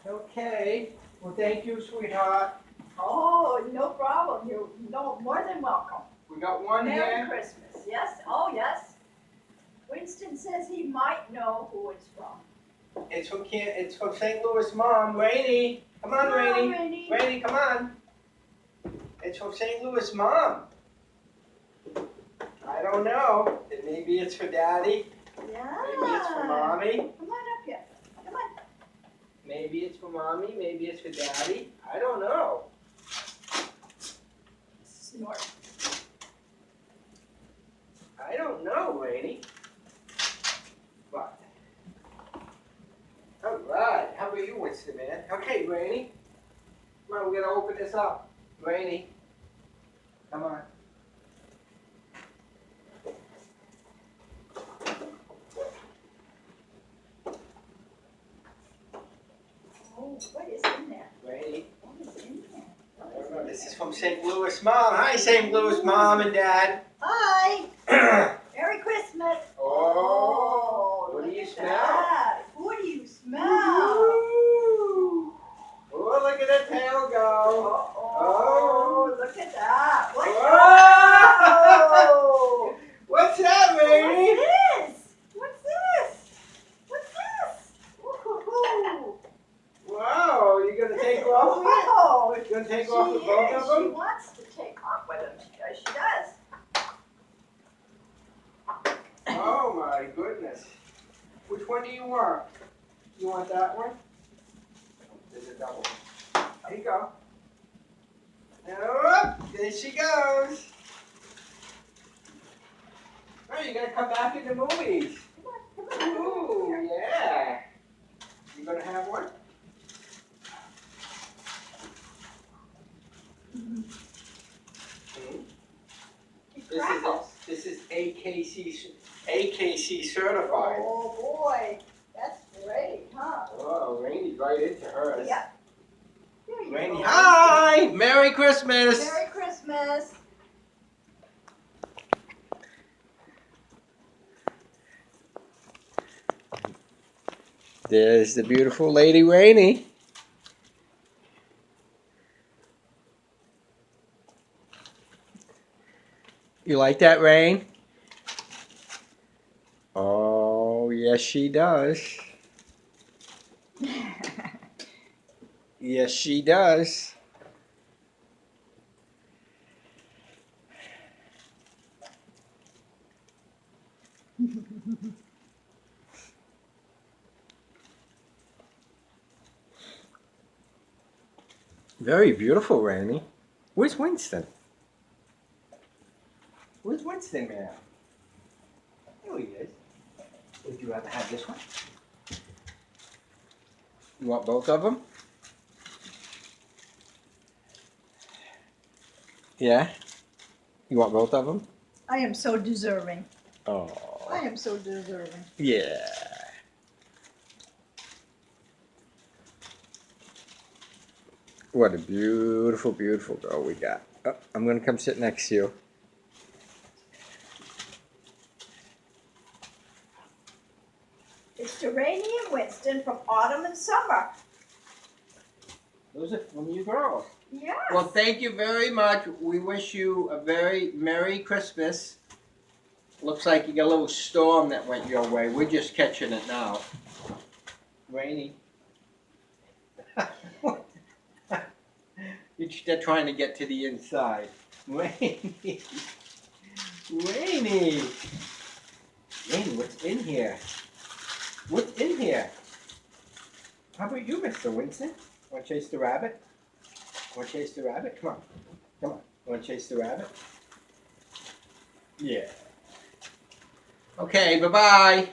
Okay. Well, thank you, sweetheart. Oh, no problem. You're more than welcome. We got one Merry here. Christmas. Yes, oh yes. Winston says he might know who it's from. It's from St. Louis Mom. Rainy. Come on, Rainy. Rainy. Rainy, come on. It's from St. Louis Mom. I don't know. Maybe it's for Daddy. Yeah. Maybe it's for Mommy. Come on up here. Come on. Maybe it's for Mommy. Maybe it's for Daddy. I don't know. Snort. I don't know, Rainy. But. All right. How about you, Winston, man? Okay, Rainy. Come on, we're going to open this up. Rainy. Come on. Oh, what is in there? Rainy. What is in there? I don't know. This is from St. Louis Mom. Hi, St. Louis Mom and Dad. Hi. Merry Christmas. Oh, what do look you at smell? that. What do you smell? Ooh. Oh, look at that tail go. Oh, look at that. Whoa. What's that, Rainy? What's this? What's this? Woo-hoo-hoo. Wow, you gonna take off with it? Oh, You gonna take off with both of She them? wants to take off with them. She does. Oh my goodness. Which one do you want? You want that one? There's a double. There you go. Oh, there she goes. Oh, you're gonna come back in the movies. Come on. Ooh, yeah. You gonna have one? Mm-hmm. This is AKC certified. Oh boy, that's great, huh? Oh, Rainy's right into hers. Yep. There you Rainy, go. hi! Merry Christmas! Merry Christmas. There's the beautiful Lady Rainy. You like that, Rain? Oh, yes she does. Yes she does. Very beautiful, Rainy. Where's Winston? Where's Winston, man? Here he is. Would you rather have this one? You want both of them? Yeah? You want both of them? I am so deserving. Oh. I am so deserving. Yeah. What a beautiful, beautiful girl we got. Oh, I'm going to come sit next to you. It's to Rainy and Winston from autumn and summer. Those are from you girls. Yes. Well, thank you very much. We wish you a very Merry Christmas. Looks like you got a little storm that went your way. We're just catching it now. Rainy. They're trying to get to the inside. Rainy. Rainy. Rainy, what's in here? What's in here? How about you, Mr. Winston? Want to chase the rabbit? Want to chase the rabbit? Come on. Come on. Want to chase the rabbit? Yeah. Okay, bye-bye.